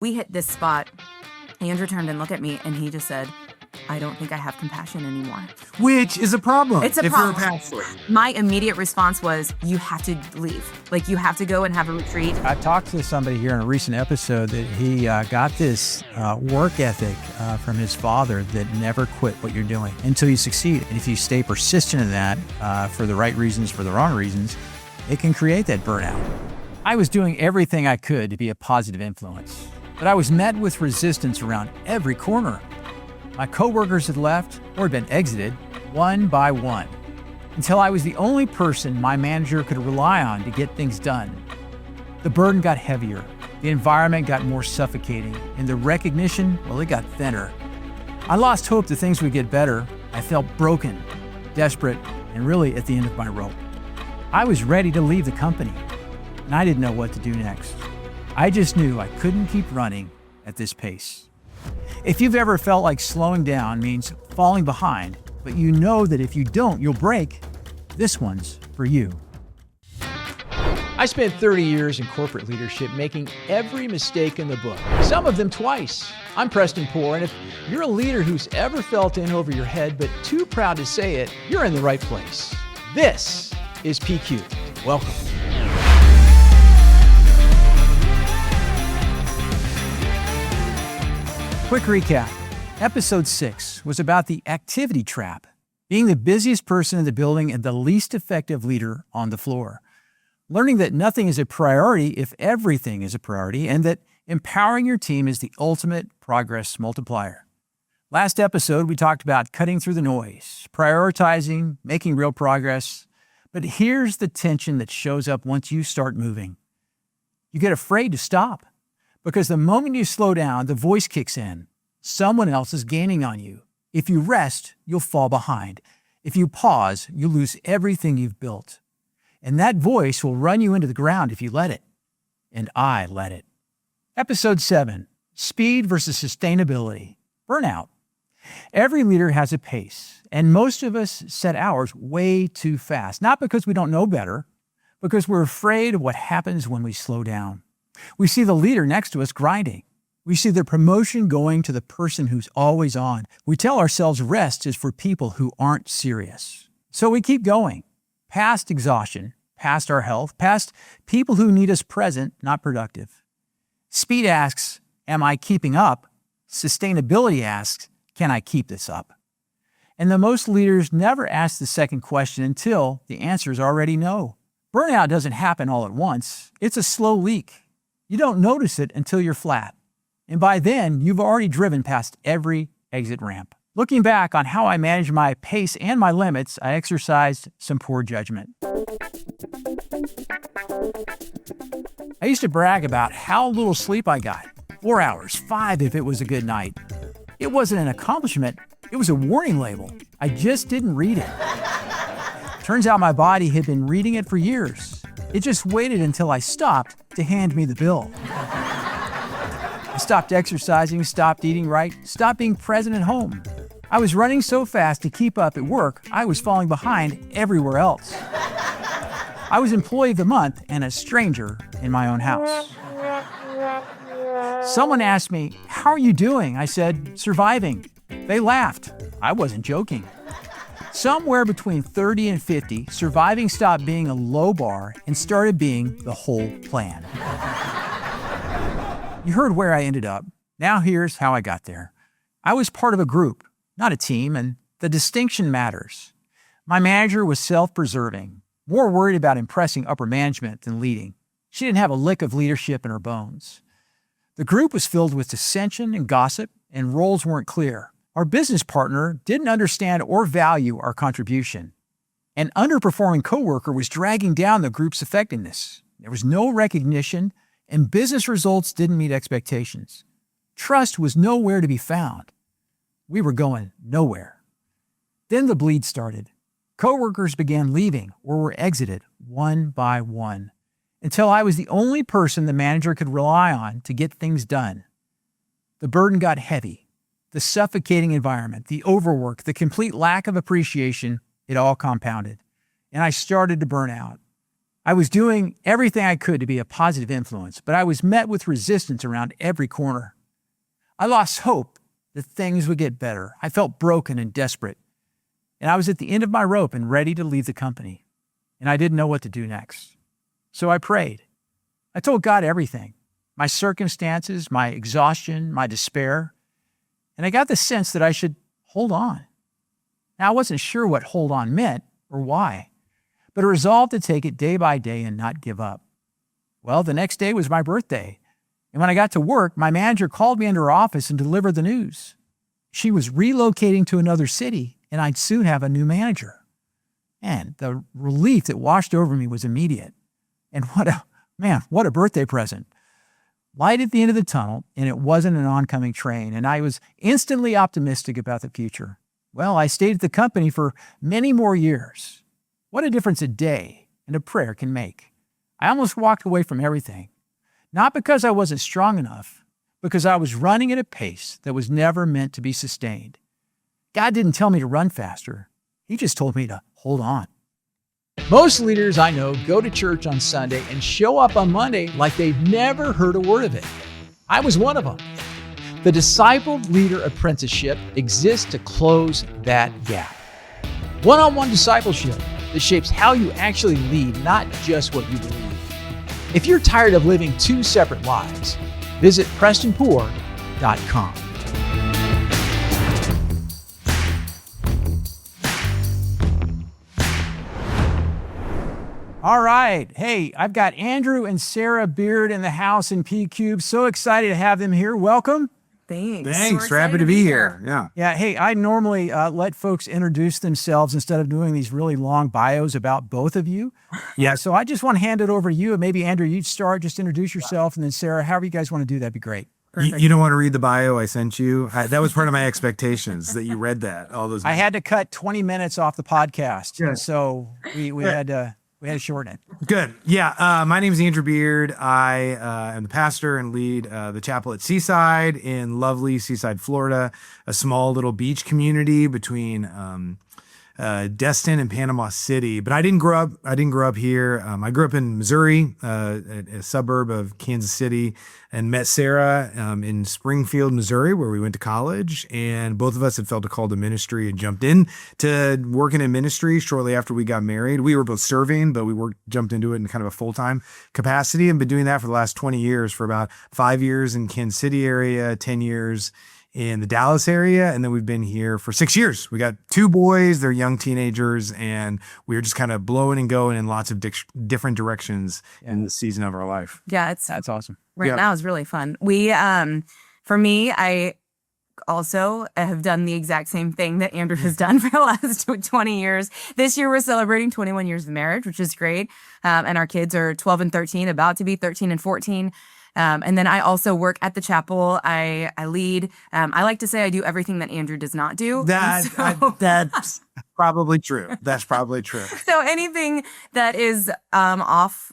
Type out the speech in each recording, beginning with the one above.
We hit this spot. Andrew turned and looked at me and he just said, I don't think I have compassion anymore. Which is a problem. It's a if problem. You're a pastor. My immediate response was, you have to leave. Like, you have to go and have a retreat. I talked to somebody here in a recent episode that he got this work ethic from his father that never quit what you're doing until you succeed. And if you stay persistent in that for the right reasons, for the wrong reasons, it can create that burnout. I was doing everything I could to be a positive influence, but I was met with resistance around every corner. My coworkers had left or had been exited one by one until I was the only person my manager could rely on to get things done. The burden got heavier, the environment got more suffocating, and the recognition, well, it got thinner. I lost hope that things would get better. I felt broken, desperate, and really at the end of my rope. I was ready to leave the company, and I didn't know what to do next. I just knew I couldn't keep running at this pace. If you've ever felt like slowing down means falling behind, but you know that if you don't, you'll break, this one's for you. I spent 30 years in corporate leadership making every mistake in the book, some of them twice. I'm Preston, and if you're a leader who's ever felt in over your head but too proud to say it, you're in the right place. This is PQ. Welcome. Quick recap. Episode 6 was about the activity trap, being the busiest person in the building and the least effective leader on the floor. Learning that nothing is a priority if everything is a priority, and that empowering your team is the ultimate progress multiplier. Last episode, we talked about cutting through the noise, prioritizing, making real progress. But here's the tension that shows up once you start moving. You get afraid to stop. Because the moment you slow down, the voice kicks in. Someone else is gaining on you. If you rest, you'll fall behind. If you pause, you lose everything you've built. And that voice will run you into the ground if you let it. And I let it. Episode 7, Speed versus Sustainability, Burnout. Every leader has a pace, and most of us set ours way too fast. Not because we don't know better, because we're afraid of what happens when we slow down. We see the leader next to us grinding. We see the promotion going to the person who's always on. We tell ourselves rest is for people who aren't serious. So we keep going, past exhaustion, past our health, past people who need us present, not productive. Speed asks, am I keeping up? Sustainability asks, can I keep this up? And the most leaders never ask the second question until the answer is already no. Burnout doesn't happen all at once. It's a slow leak. You don't notice it until you're flat. And by then, you've already driven past every exit ramp. Looking back on how I managed my pace and my limits, I exercised some poor judgment. I used to brag about how little sleep I got. 4 hours, 5 if it was a good night. It wasn't an accomplishment, it was a warning label. I just didn't read it. Turns out my body had been reading it for years. It just waited until I stopped to hand me the bill. I stopped exercising, stopped eating right, stopped being present at home. I was running so fast to keep up at work, I was falling behind everywhere else. I was employee of the month and a stranger in my own house. Someone asked me, "How are you doing?" I said, "Surviving." They laughed. I wasn't joking. Somewhere between 30 and 50, surviving stopped being a low bar and started being the whole plan. You heard where I ended up. Now here's how I got there. I was part of a group, not a team, and the distinction matters. My manager was self-preserving, more worried about impressing upper management than leading. She didn't have a lick of leadership in her bones. The group was filled with dissension and gossip, and roles weren't clear. Our business partner didn't understand or value our contribution. An underperforming coworker was dragging down the group's effectiveness. There was no recognition, and business results didn't meet expectations. Trust was nowhere to be found. We were going nowhere. Then the bleed started. Coworkers began leaving or were exited one by one, until I was the only person the manager could rely on to get things done. The burden got heavy. The suffocating environment, the overwork, the complete lack of appreciation, it all compounded. And I started to burn out. I was doing everything I could to be a positive influence, but I was met with resistance around every corner. I lost hope that things would get better. I felt broken and desperate, and I was at the end of my rope and ready to leave the company, and I didn't know what to do next. So I prayed. I told God everything, my circumstances, my exhaustion, my despair, and I got the sense that I should hold on. Now, I wasn't sure what hold on meant or why, but I resolved to take it day by day and not give up. Well, the next day was my birthday, and when I got to work, my manager called me into her office and delivered the news. She was relocating to another city, and I'd soon have a new manager. And the relief that washed over me was immediate. And what a birthday present. Light at the end of the tunnel, and it wasn't an oncoming train, and I was instantly optimistic about the future. Well, I stayed at the company for many more years. What a difference a day and a prayer can make. I almost walked away from everything, not because I wasn't strong enough, because I was running at a pace that was never meant to be sustained. God didn't tell me to run faster. He just told me to hold on. Most leaders I know go to church on Sunday and show up on Monday like they've never heard a word of it. I was one of them. The Discipled Leader Apprenticeship exists to close that gap. One-on-one discipleship that shapes how you actually lead, not just what you believe. If you're tired of living two separate lives, visit PrestonPoor.com. All right. Hey, I've got Andrew and Sarah Beard in the house in P-Cube. So excited to have them here. Welcome. Thanks. Thanks. We're happy to be here. Yeah. Yeah. Hey, I normally let folks introduce themselves instead of doing these really long bios about both of you. Yeah. So I just want to hand it over to you. And maybe, Andrew, you start, just introduce yourself. And then, Sarah, however you guys want to do, that'd be great. You don't want to read the bio I sent you? That was part of my expectations that you read that. All those. I had to cut 20 minutes off the podcast. Yeah. And so we had to shorten it. Good. Yeah. My name is Andrew Beard. I am the pastor and lead the chapel at Seaside in lovely Seaside, Florida, a small little beach community between Destin and Panama City. But I didn't grow up here. I grew up in Missouri, a suburb of Kansas City, and met Sarah in Springfield, Missouri, where we went to college. And both of us had felt a call to ministry and jumped in to working in ministry shortly after we got married. We were both serving, but we jumped into it in kind of a full-time capacity and been doing that for the last 20 years, for about 5 years in Kansas City area, 10 years in the Dallas area, and then we've been here for 6 years. We got 2 boys, they're young teenagers, and we're just kind of blowing and going in lots of different directions in the season of our life. Yeah, That's awesome. right now is really fun. We, for me, I also have done the exact same thing that Andrew has done for the last 20 years. This year, we're celebrating 21 years of marriage, which is great. And our kids are 12 and 13, about to be 13 and 14. And then I also work at the chapel. I lead. I like to say I do everything that Andrew does not do. That's probably true. That's probably true. So anything that is off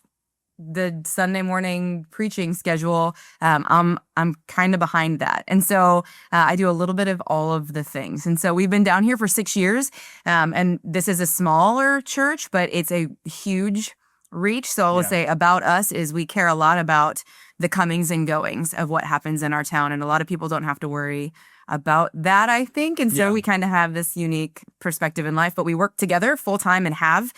the Sunday morning preaching schedule, I'm kind of behind that. And so I do a little bit of all of the things. And so we've been down here for 6 years. And this is a smaller church, but it's a huge reach. So I will say about us is we care a lot about the comings and goings of what happens in our town. And a lot of people don't have to worry about that, I think. And so we kind of have this unique perspective in life, but we work together full time and have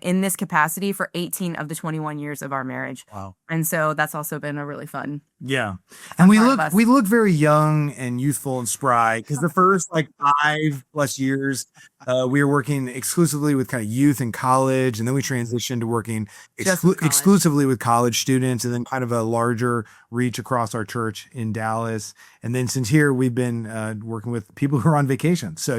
in this capacity for 18 of the 21 years of our marriage. Wow. And so that's also been a really fun. Yeah. And we part of us. look very young and youthful and spry, because the first 5+ years we were working exclusively with kind of youth and college, and then we transitioned to working Just with college. exclusively with college students, and then kind of a larger reach across our church in Dallas. And then since here, we've been working with people who are on vacation. So,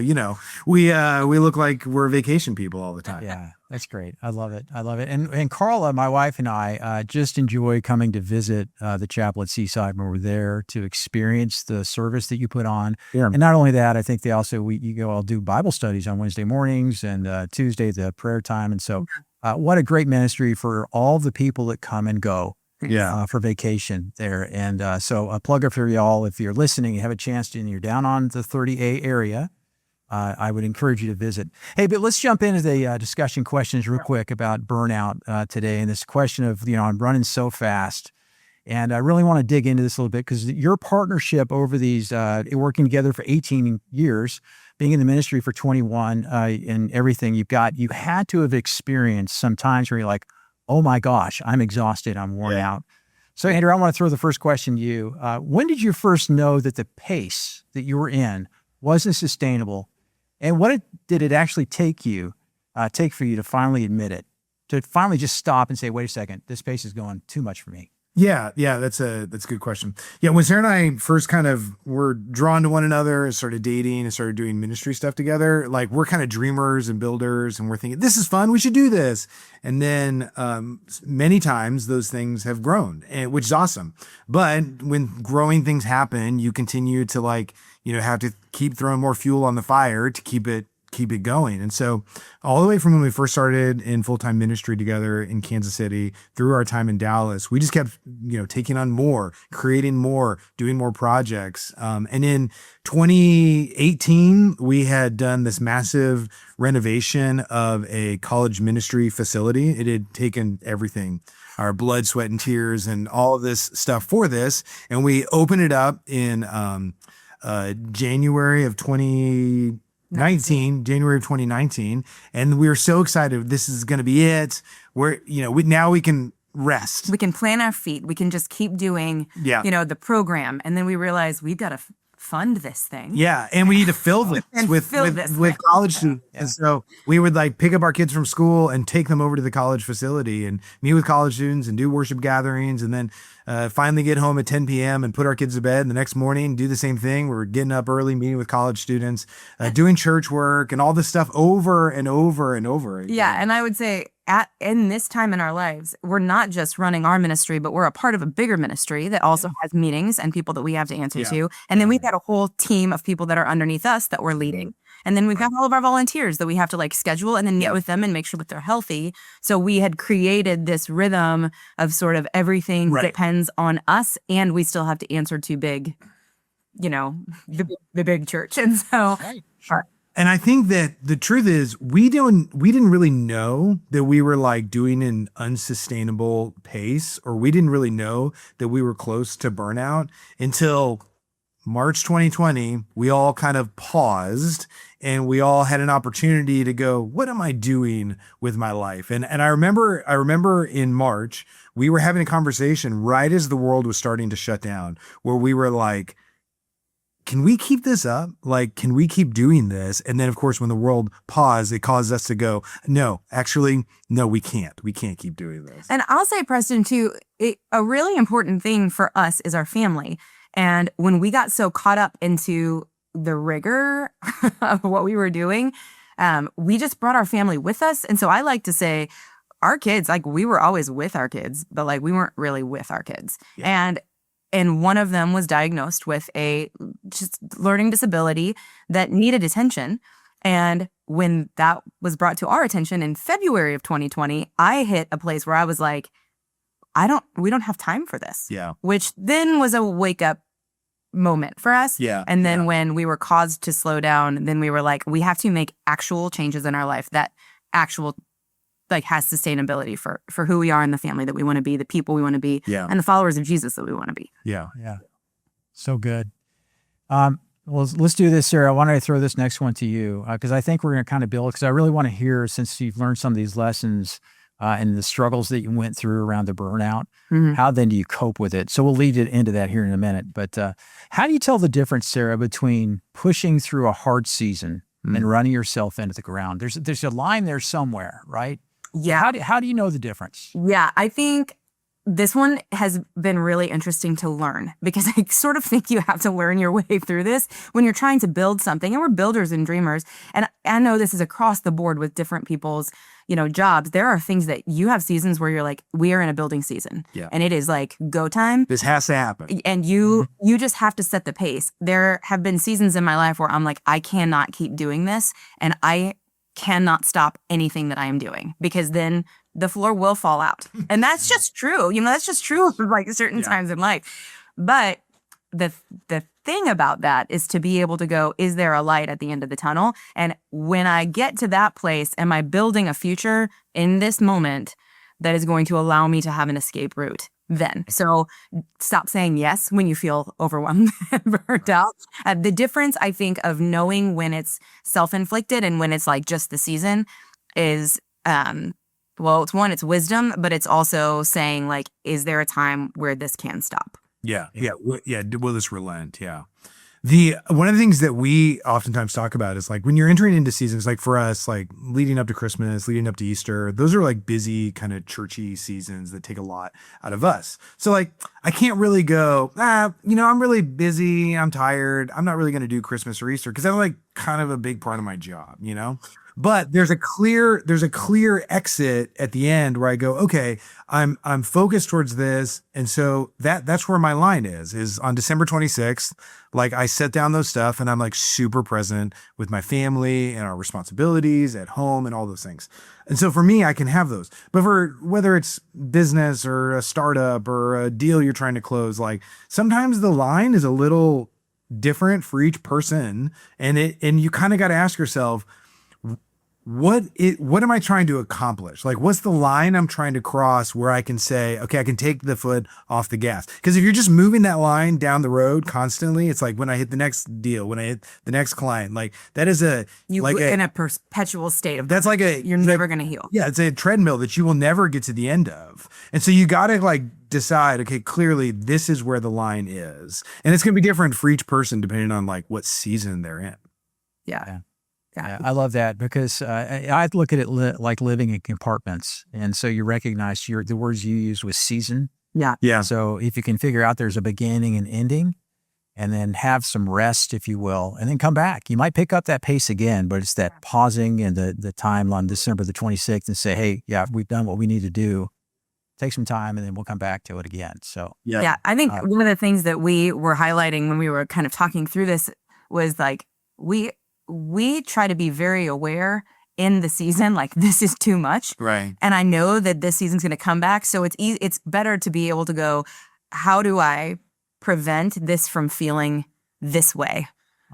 we look like we're vacation people all the time. Yeah, that's great. I love it. And Carla, my wife, and I just enjoy coming to visit the chapel at Seaside when we're there to experience the service that you put on. Yeah. And not only that, I think they also, I'll do Bible studies on Wednesday mornings, and Tuesday, the prayer time. And so what a great ministry for all the people that come and go. For vacation there. And so a plug up for y'all, if you're listening, you have a chance to, and you're down on the 30A area, I would encourage you to visit. Hey, but let's jump into the discussion questions real quick about burnout today. And this question of, I'm running so fast. And I really want to dig into this a little bit because your partnership over these, working together for 18 years, being in the ministry for 21, and everything you had to have experienced some times where you're like, oh my gosh, I'm exhausted, I'm worn out. So Andrew, I want to throw the first question to you. When did you first know that the pace that you were in wasn't sustainable? And what did it actually take for you to finally admit it, to finally just stop and say, wait a second, this pace is going too much for me? Yeah, that's a good question. Yeah, when Sarah and I first kind of were drawn to one another and started dating and started doing ministry stuff together, like we're kind of dreamers and builders, and we're thinking, this is fun, we should do this. And then many times those things have grown, which is awesome. But when growing things happen, you continue to have to keep throwing more fuel on the fire to keep it going. And so all the way from when we first started in full-time ministry together in Kansas City through our time in Dallas, we just kept, taking on more, creating more, doing more projects. And in 2018, we had done this massive renovation of a college ministry facility. It had taken everything, our blood, sweat, and tears and all of this stuff for this. And we opened it up in January of 2019, and we were so excited. This is going to be it. Now we can rest. We can plant our feet. We can just keep doing, the program. And then we realize we've got to fund this thing. Yeah, and we need to fill this with college students. Yeah. And so we would pick up our kids from school and take them over to the college facility and meet with college students and do worship gatherings, and then finally get home at 10 p.m. and put our kids to bed. And the next morning, do the same thing. We're getting up early, meeting with college students, doing church work and all this stuff over and over and over again. Yeah, and I would say in this time in our lives, we're not just running our ministry, but we're a part of a bigger ministry that also has meetings and people that we have to answer to. And then we've got a whole team of people that are underneath us that we're leading. And then we've got all of our volunteers that we have to schedule and then meet with them and make sure that they're healthy. So we had created this rhythm of sort of everything depends on us, and we still have to answer to big, the big church. And so, And I think that the truth is we didn't really know that we were doing an unsustainable pace, or we didn't really know that we were close to burnout until March 2020. We all kind of paused and we all had an opportunity to go, what am I doing with my life? And I remember in March, we were having a conversation right as the world was starting to shut down, where we were like, can we keep this up? Can we keep doing this? And then, of course, when the world paused, it caused us to go, no, we can't. We can't keep doing this. And I'll say, Preston, too, a really important thing for us is our family. And when we got so caught up into the rigor of what we were doing, we just brought our family with us. And so I like to say our kids, we were always with our kids, but we weren't really with our kids. Yeah. And one of them was diagnosed with a just learning disability that needed attention. And when that was brought to our attention in February of 2020, I hit a place where I was like, we don't have time for this. Yeah. Which then was a wake up moment for us. Yeah. And then when we were caused to slow down, then we were like, we have to make actual changes in our life that actual has sustainability for who we are in the family that we want to be, the people we want to be, and the followers of Jesus that we want to be. Yeah. Yeah. So good. Well, let's do this, Sarah. I wanted to throw this next one to you because I think we're going to kind of build, because I really want to hear, since you've learned some of these lessons and the struggles that you went through around the burnout, how then do you cope with it? So we'll lead it into that here in a minute. But how do you tell the difference, Sarah, between pushing through a hard season and running yourself into the ground? There's a line there somewhere, right? Yeah. How do you know the difference? Yeah, I think this one has been really interesting to learn, because I sort of think you have to learn your way through this when you're trying to build something. And we're builders and dreamers. And I know this is across the board with different people's, jobs. There are things that you have seasons where you're like, we are in a building season. Yeah. And it is go time. This has to happen. And you just have to set the pace. There have been seasons in my life where I'm like, I cannot keep doing this. And I cannot stop anything that I am doing, because then the floor will fall out. And that's just true. That's just true for certain times in life. But the thing about that is to be able to go, is there a light at the end of the tunnel? And when I get to that place, am I building a future in this moment that is going to allow me to have an escape route then? So stop saying yes when you feel overwhelmed and burnt out. The difference, I think, of knowing when it's self-inflicted and when it's like just the season is, well, it's one, it's wisdom, but it's also saying like, is there a time where this can stop? Yeah. Will this relent? Yeah. One of the things that we oftentimes talk about is like when you're entering into seasons, like for us, like leading up to Christmas, leading up to Easter, those are like busy kind of churchy seasons that take a lot out of us. So like, I can't really go, I'm really busy. I'm tired. I'm not really going to do Christmas or Easter because that's like kind of a big part of my job, But there's a clear exit at the end where I go, okay, I'm focused towards this. And so that's where my line is on December 26th. Like I set down those stuff and I'm like super present with my family and our responsibilities at home and all those things. And so for me, I can have those. But for whether it's business or a startup or a deal you're trying to close, like sometimes the line is a little different for each person. And you kind of got to ask yourself, what am I trying to accomplish? Like, what's the line I'm trying to cross where I can say, okay, I can take the foot off the gas? Because if you're just moving that line down the road constantly, it's like when I hit the next deal, when I hit the next client, like that is in a perpetual state of that's like you're never going to heal. Yeah, it's a treadmill that you will never get to the end of. And so you got to like decide, okay, clearly this is where the line is. And it's going to be different for each person depending on like what season they're in. Yeah. Yeah, I love that because I look at it like living in compartments. And so you recognize the words you used was season. Yeah. So if you can figure out there's a beginning and ending and then have some rest, if you will, and then come back. You might pick up that pace again, but it's that pausing and the time on December the 26th and say, hey, yeah, we've done what we need to do. Take some time and then we'll come back to it again. So yeah, I think one of the things that we were highlighting when we were kind of talking through this was like, we try to be very aware in the season, like this is too much. Right. And I know that this season's going to come back. So it's better to be able to go, how do I prevent this from feeling this way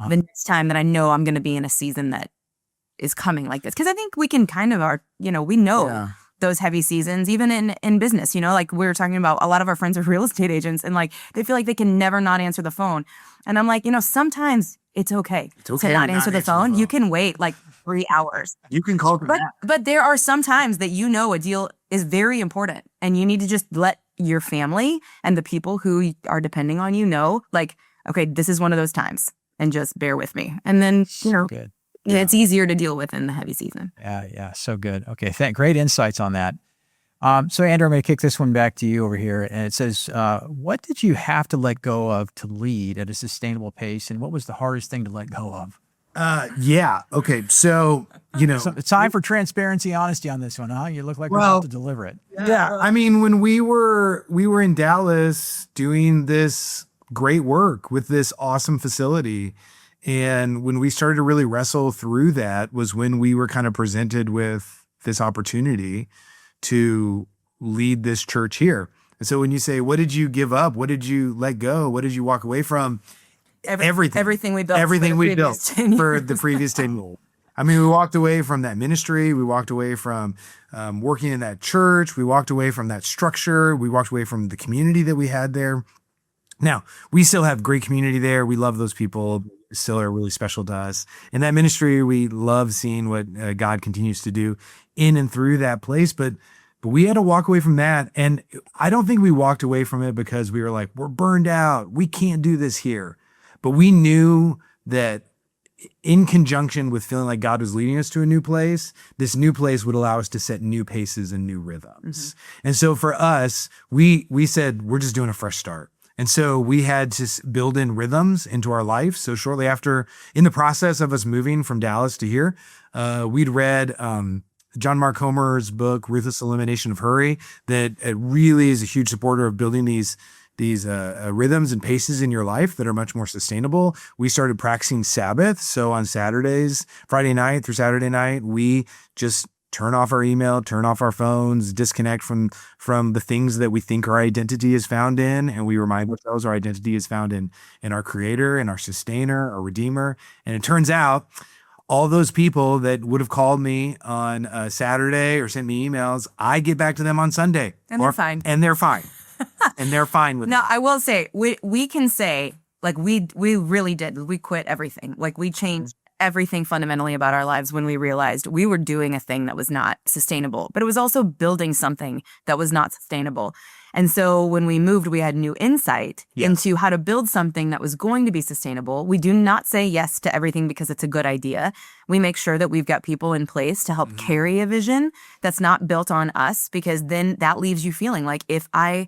the next time that I know I'm going to be in a season that is coming like this? Because I think we can kind of we know those heavy seasons, even in business, like we were talking about, a lot of our friends are real estate agents and like, they feel like they can never not answer the phone. And I'm like, sometimes it's okay to not answer the phone. You can wait like 3 hours. You can call but there are some times that a deal is very important and you need to just let your family and the people who are depending on you know, like, okay, this is one of those times and just bear with me. And then, good. It's easier to deal with in the heavy season. Yeah. So good. Okay. Great insights on that. So Andrew, I'm going to kick this one back to you over here. And it says, what did you have to let go of to lead at a sustainable pace? And what was the hardest thing to let go of? Yeah. Okay. So, so it's time for transparency, honesty on this one, huh? You look like we're about to deliver it. Yeah. I mean, when we were in Dallas doing this great work with this awesome facility, and when we started to really wrestle through that was when we were kind of presented with this opportunity to lead this church here. And so when you say, what did you give up? What did you let go? What did you walk away from? Everything. Everything we built. Everything we built for the previous 10 years. I mean, we walked away from that ministry. We walked away from working in that church. We walked away from that structure. We walked away from the community that we had there. Now, we still have great community there. We love those people. Still are really special to us. In that ministry, we love seeing what God continues to do in and through that place. But we had to walk away from that. And I don't think we walked away from it because we were like, we're burned out. We can't do this here. But we knew that in conjunction with feeling like God was leading us to a new place, this new place would allow us to set new paces and new rhythms. Mm-hmm. And so for us, we said, we're just doing a fresh start. And so we had to build in rhythms into our life. So shortly after, in the process of us moving from Dallas to here, we'd read John Mark Comer's book, Ruthless Elimination of Hurry, that it really is a huge supporter of building these rhythms and paces in your life that are much more sustainable. We started practicing Sabbath. So on Saturdays, Friday night through Saturday night, we just turn off our email, turn off our phones, disconnect from the things that we think our identity is found in, and we remind ourselves our identity is found in our creator and our sustainer, our redeemer. And it turns out all those people that would have called me on a Saturday or sent me emails, I get back to them on Sunday. And they're fine. And they're fine. And they're fine with it. Now, I will say, we can say, like, we really did. We quit everything. Like, we changed everything fundamentally about our lives when we realized we were doing a thing that was not sustainable, but it was also building something that was not sustainable. And so when we moved, we had new insight into how to build something that was going to be sustainable. We do not say yes to everything because it's a good idea. We make sure that we've got people in place to help carry a vision that's not built on us, because then that leaves you feeling like, if I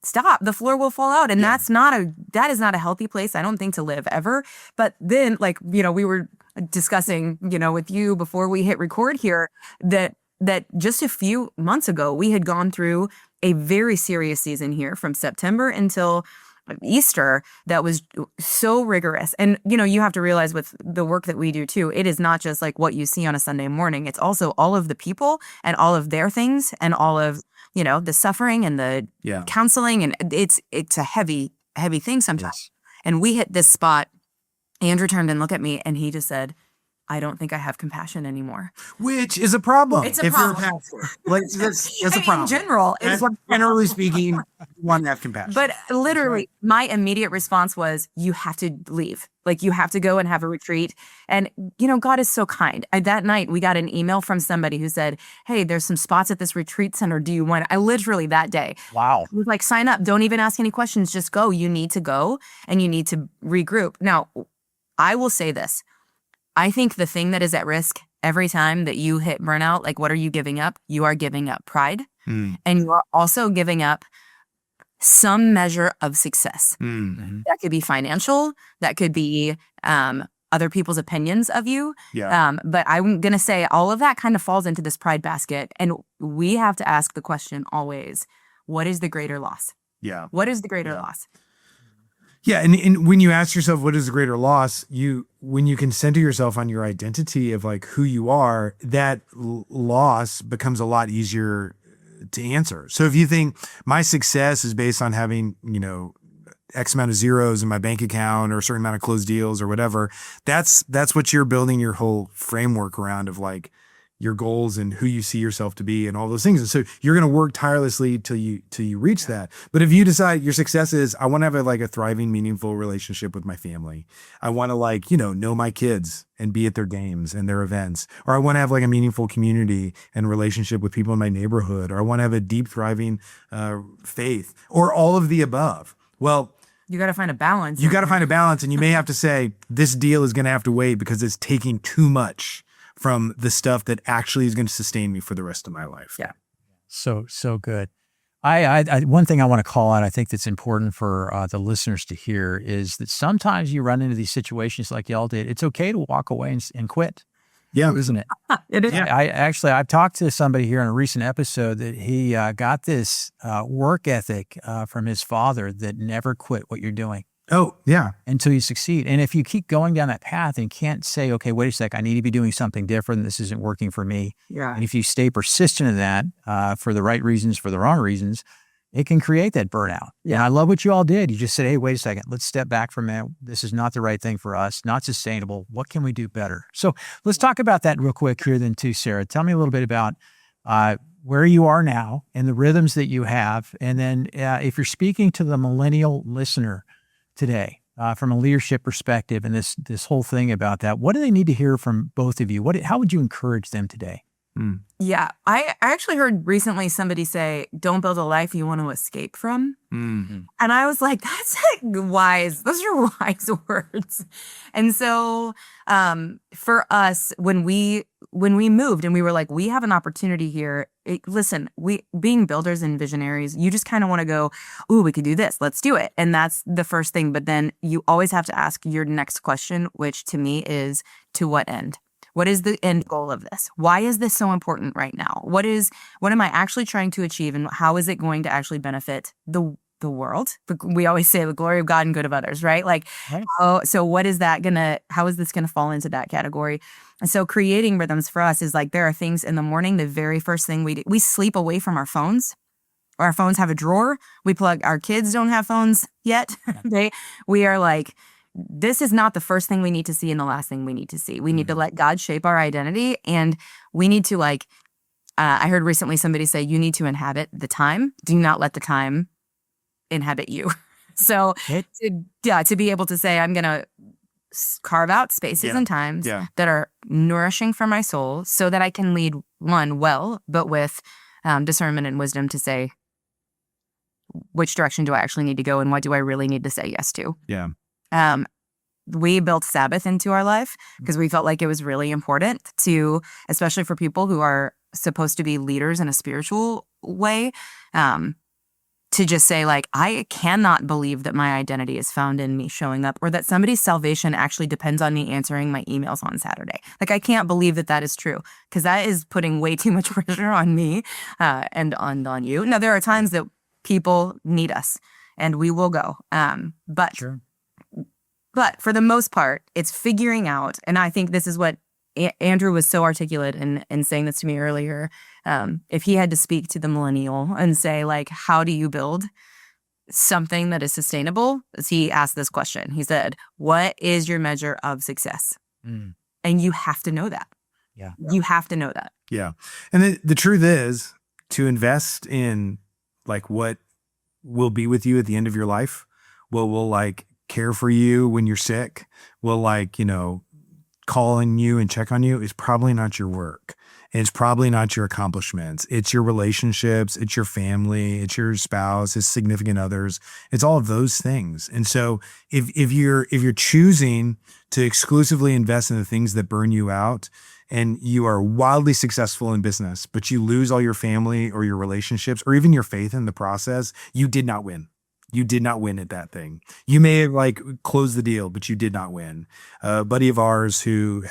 stop, the floor will fall out. And that is not a healthy place, I don't think, to live ever. But then, like, we were discussing, with you before we hit record here, that just a few months ago, we had gone through a very serious season here from September until Easter that was so rigorous. And, you have to realize, with the work that we do too, it is not just like what you see on a Sunday morning. It's also all of the people and all of their things and all of, the suffering and the counseling. And it's a heavy thing sometimes. Yes. And we hit this spot. Andrew turned and looked at me and he just said, I don't think I have compassion anymore. Which is a problem. It's a problem. You're a pastor. Like, that's a problem. In general, it's like, generally speaking, you want to have compassion. But literally, my immediate response was, you have to leave. Like, you have to go and have a retreat. And, God is so kind. That night, we got an email from somebody who said, hey, there's some spots at this retreat center. Do you want it? I literally, that day, was like, sign up. Don't even ask any questions. Just go. You need to go and you need to regroup. Now, I will say this. I think the thing that is at risk every time that you hit burnout, like, what are you giving up? You are giving up pride, and you are also giving up some measure of success. Mm-hmm. That could be financial. That could be other people's opinions of you. Yeah. But I'm going to say all of that kind of falls into this pride basket. And we have to ask the question always, what is the greater loss? Yeah. What is the greater loss? Yeah, and when you ask yourself what is the greater loss, when you can center yourself on your identity of like who you are, that loss becomes a lot easier to answer. So if you think my success is based on having, X amount of zeros in my bank account or a certain amount of closed deals or whatever, that's what you're building your whole framework around, of like your goals and who you see yourself to be and all those things. And so you're going to work tirelessly till you reach that. But if you decide your success is, I want to have a thriving, meaningful relationship with my family. I want to know my kids and be at their games and their events. Or I want to have a meaningful community and relationship with people in my neighborhood. Or I want to have a deep, thriving faith, or all of the above. Well, you got to find a balance. You got to find a balance. And you may have to say, this deal is going to have to wait because it's taking too much from the stuff that actually is going to sustain me for the rest of my life. Yeah. So good. I one thing I want to call out, I think that's important for the listeners to hear, is that sometimes you run into these situations like y'all did. It's okay to walk away and quit. Yeah. Isn't it? It is. Yeah. I've talked to somebody here in a recent episode that he got this work ethic from his father that never quit what you're doing. Oh, yeah. Until you succeed. And if you keep going down that path and can't say, okay, wait a sec, I need to be doing something different. This isn't working for me. Yeah. And if you stay persistent in that for the right reasons, for the wrong reasons, it can create that burnout. Yeah. And I love what you all did. You just said, hey, wait a second, let's step back from it. This is not the right thing for us, not sustainable. What can we do better? So let's talk about that real quick here then too, Sarah. Tell me a little bit about where you are now and the rhythms that you have. And then if you're speaking to the millennial listener today, from a leadership perspective and this whole thing about that, what do they need to hear from both of you? How would you encourage them today? Yeah, I actually heard recently somebody say, don't build a life you want to escape from. Mm-hmm. And I was like, that's wise. Those are wise words. And so for us, when we moved and we were like, we have an opportunity here. Listen, being builders and visionaries, you just kind of want to go, ooh, we could do this. Let's do it. And that's the first thing. But then you always have to ask your next question, which to me is, to what end? What is the end goal of this? Why is this so important right now? What am I actually trying to achieve, and how is it going to actually benefit the the world. But we always say the glory of God and good of others, right? Like, Right. so what is that how is this gonna fall into that category? And so creating rhythms for us is like, there are things in the morning, the very first thing we do, we sleep away from our phones. Our phones have a drawer. Our kids don't have phones yet. We are like, this is not the first thing we need to see and the last thing we need to see. We need to let God shape our identity. And we need to I heard recently somebody say, you need to inhabit the time. Do not let the time inhabit you. So to be able to say, I'm going to carve out spaces and times that are nourishing for my soul so that I can lead one well, but with discernment and wisdom to say, which direction do I actually need to go and what do I really need to say yes to? Yeah. We built Sabbath into our life because we felt like it was really important to, especially for people who are supposed to be leaders in a spiritual way, to just say like, I cannot believe that my identity is found in me showing up or that somebody's salvation actually depends on me answering my emails on Saturday. Like, I can't believe that is true because that is putting way too much pressure on me and on you. Now, there are times that people need us and we will go. But for the most part, it's figuring out, and I think this is what Andrew was so articulate in saying this to me earlier. If he had to speak to the millennial and say, like, how do you build something that is sustainable? He asked this question. He said, what is your measure of success? And you have to know that. Yeah. You have to know that. Yeah. And the truth is, to invest in like what will be with you at the end of your life, what will like care for you when you're sick, will like, call on you and check on you, is probably not your work. It's probably not your accomplishments. It's your relationships. It's your family. It's your spouse. It's significant others. It's all of those things. And so if you're choosing to exclusively invest in the things that burn you out, and you are wildly successful in business, but you lose all your family or your relationships or even your faith in the process, you did not win. You did not win at that thing. You may have like closed the deal, but you did not win. A buddy of ours who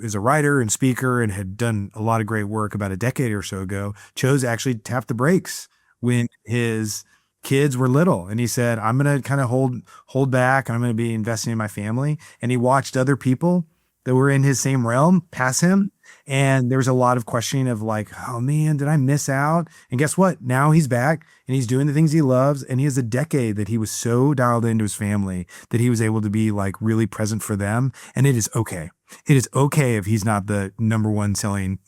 is a writer and speaker and had done a lot of great work about a decade or so ago, chose to actually tap the brakes when his kids were little. And he said, I'm going to kind of hold back. And I'm going to be investing in my family. And he watched other people that were in his same realm pass him. And there was a lot of questioning of like, oh man, did I miss out? And guess what? Now he's back and he's doing the things he loves. And he has a decade that he was so dialed into his family that he was able to be like really present for them. And it is okay. It is okay if he's not the number one selling,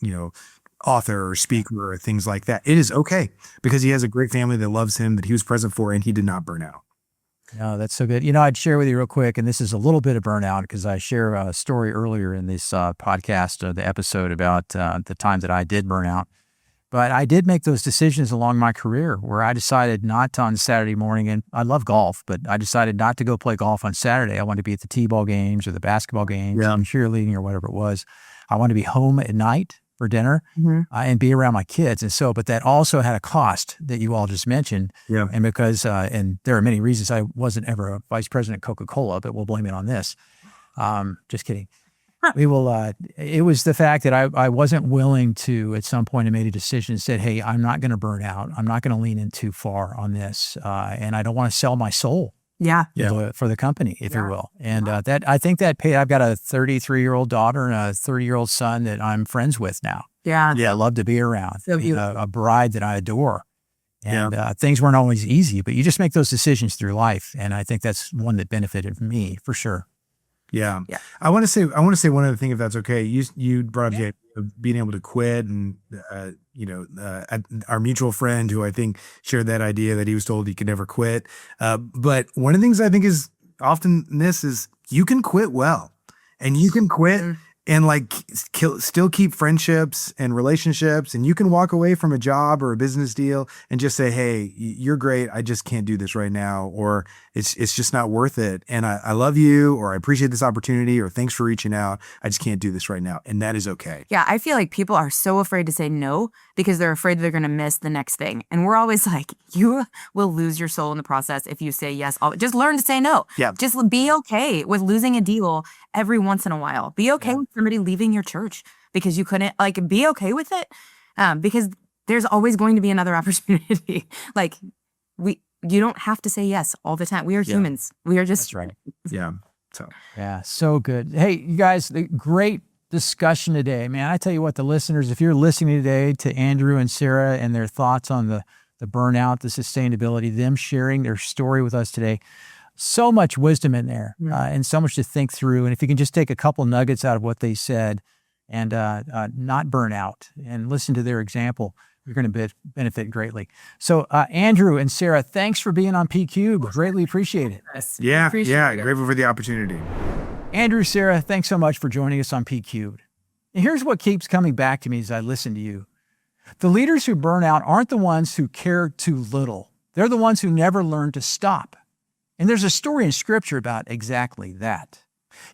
author or speaker or things like that. It is okay because he has a great family that loves him, that he was present for, and he did not burn out. No, that's so good. I'd share with you real quick, and this is a little bit of burnout because I share a story earlier in this podcast, the episode about the time that I did burn out. But I did make those decisions along my career where I decided not to on Saturday morning, and I love golf, but I decided not to go play golf on Saturday. I wanted to be at the t-ball games or the basketball games and cheerleading or whatever it was. I wanted to be home at night for dinner and be around my kids. And so, but that also had a cost that you all just mentioned. Yeah. And because, and there are many reasons I wasn't ever a vice president at Coca-Cola, but we'll blame it on this. Just kidding. We will, it was the fact that I wasn't willing to, at some point I made a decision and said, hey, I'm not going to burn out. I'm not going to lean in too far on this. And I don't want to sell my soul. For the company, if you will. And I think that paid. I've got a 33-year-old daughter and a 30-year-old son that I'm friends with now. Yeah. I love to be around. So a bride that I adore. And things weren't always easy, but you just make those decisions through life. And I think that's one that benefited me for sure. Yeah. I want to say one other thing, if that's okay. You brought up the idea of being able to quit, and our mutual friend who I think shared that idea that he was told he could never quit. But one of the things I think is often this is you can quit well, and you can quit and like still keep friendships and relationships, and you can walk away from a job or a business deal and just say, hey, you're great, I just can't do this right now, or it's just not worth it, and I love you, or I appreciate this opportunity, or thanks for reaching out, I just can't do this right now, and that is okay. Yeah, I feel like people are so afraid to say no because they're afraid they're going to miss the next thing, and we're always like, you will lose your soul in the process if you say yes. Just learn to say no. Yeah. Just be okay with losing a deal every once in a while. Be okay with somebody leaving your church because you couldn't, be okay with it, because there's always going to be another opportunity. you don't have to say yes all the time. We are Yeah. humans. We are just That's right. Yeah. So Yeah, so good. Hey, you guys, the great discussion today. Man, I tell you what, the listeners, if you're listening today to Andrew and Sarah and their thoughts on the burnout, the sustainability, them sharing their story with us today, so much wisdom in there and so much to think through. And if you can just take a couple nuggets out of what they said and not burn out and listen to their example, you're going to benefit greatly. So Andrew and Sarah, thanks for being on P-Cube. Greatly appreciate it. yes. yeah, Appreciate yeah, it. grateful for the opportunity. Andrew, Sarah, thanks so much for joining us on P-Cubed. And here's what keeps coming back to me as I listen to you. The leaders who burn out aren't the ones who care too little. They're the ones who never learn to stop. And there's a story in Scripture about exactly that.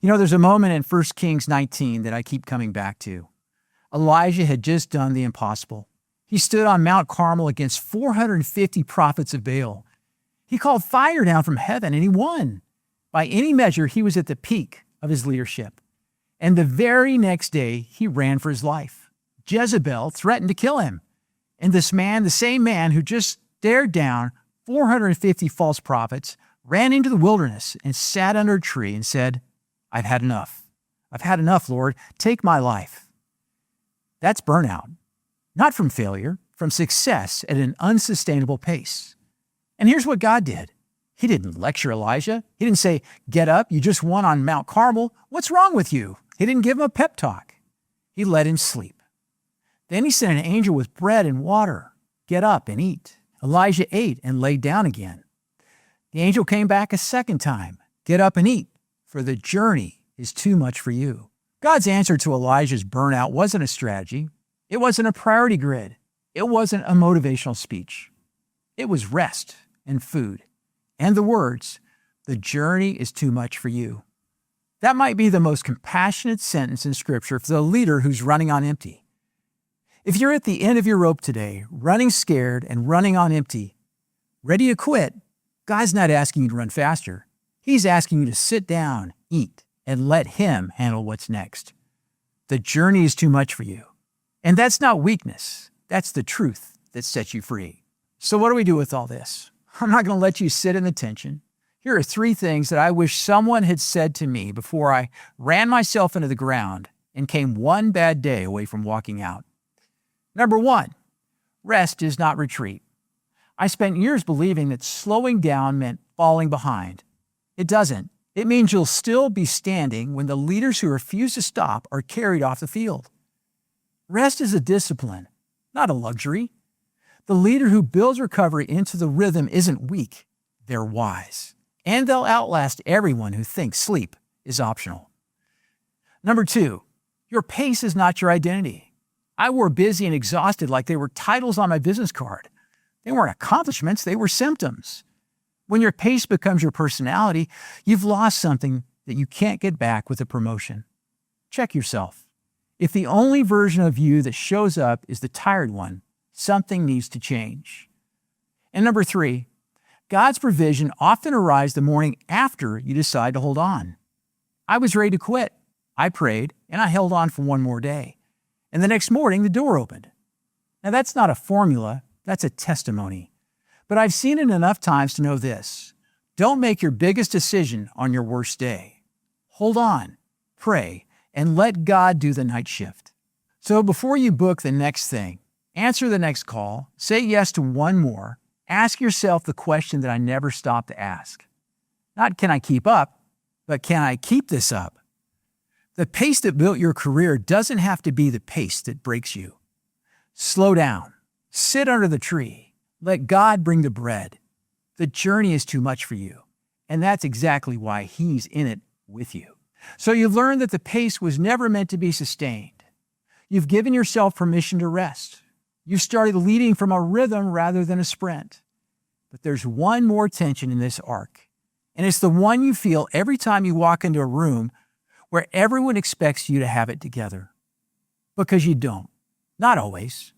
You know, there's a moment in 1 Kings 19 that I keep coming back to. Elijah had just done the impossible. He stood on Mount Carmel against 450 prophets of Baal. He called fire down from heaven and he won. By any measure, he was at the peak of his leadership. And the very next day, he ran for his life. Jezebel threatened to kill him. And this man, the same man who just stared down 450 false prophets, ran into the wilderness and sat under a tree and said, I've had enough. I've had enough, Lord. Take my life. That's burnout. Not from failure, from success at an unsustainable pace. And here's what God did. He didn't lecture Elijah. He didn't say, get up, you just won on Mount Carmel. What's wrong with you? He didn't give him a pep talk. He let him sleep. Then he sent an angel with bread and water. Get up and eat. Elijah ate and lay down again. The angel came back a second time. Get up and eat, for the journey is too much for you. God's answer to Elijah's burnout wasn't a strategy. It wasn't a priority grid. It wasn't a motivational speech. It was rest and food and the words, the journey is too much for you. That might be the most compassionate sentence in Scripture for the leader who's running on empty. If you're at the end of your rope today, running scared and running on empty, ready to quit, God's not asking you to run faster. He's asking you to sit down, eat, and let Him handle what's next. The journey is too much for you. And that's not weakness. That's the truth that sets you free. So what do we do with all this? I'm not going to let you sit in the tension. Here are 3 things that I wish someone had said to me before I ran myself into the ground and came one bad day away from walking out. Number 1, rest is not retreat. I spent years believing that slowing down meant falling behind. It doesn't. It means you'll still be standing when the leaders who refuse to stop are carried off the field. Rest is a discipline, not a luxury. The leader who builds recovery into the rhythm isn't weak. They're wise. And they'll outlast everyone who thinks sleep is optional. Number 2, your pace is not your identity. I wore busy and exhausted like they were titles on my business card. They weren't accomplishments, they were symptoms. When your pace becomes your personality, you've lost something that you can't get back with a promotion. Check yourself. If the only version of you that shows up is the tired one, something needs to change. And number 3, God's provision often arrives the morning after you decide to hold on. I was ready to quit. I prayed, and I held on for one more day. And the next morning, the door opened. Now, that's not a formula. That's a testimony. But I've seen it enough times to know this. Don't make your biggest decision on your worst day. Hold on, pray, and let God do the night shift. So before you book the next thing, answer the next call, say yes to one more, ask yourself the question that I never stop to ask. Not can I keep up, but can I keep this up? The pace that built your career doesn't have to be the pace that breaks you. Slow down, sit under the tree, let God bring the bread. The journey is too much for you, and that's exactly why He's in it with you. So you've learned that the pace was never meant to be sustained. You've given yourself permission to rest. You've started leading from a rhythm rather than a sprint. But there's one more tension in this arc, and it's the one you feel every time you walk into a room where everyone expects you to have it together. Because you don't. Not always.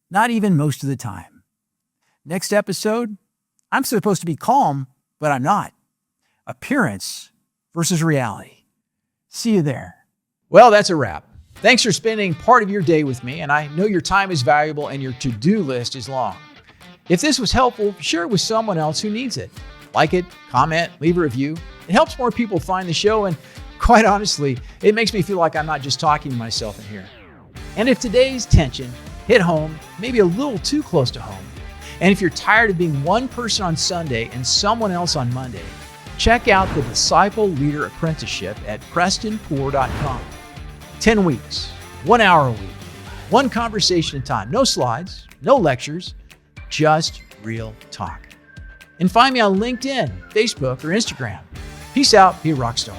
Not even most of the time. Next episode, I'm supposed to be calm, but I'm not. Appearance versus reality. See you there. Well, that's a wrap. Thanks for spending part of your day with me, and I know your time is valuable and your to-do list is long. If this was helpful, share it with someone else who needs it. Like it, comment, leave a review. It helps more people find the show, and quite honestly, it makes me feel like I'm not just talking to myself in here. And if today's tension hit home, maybe a little too close to home, and if you're tired of being one person on Sunday and someone else on Monday, check out the Disciple Leader Apprenticeship at PrestonPoor.com. 10 weeks, 1 hour a week, one conversation at a time. No slides, no lectures, just real talk. And find me on LinkedIn, Facebook, or Instagram. Peace out, be a rock star.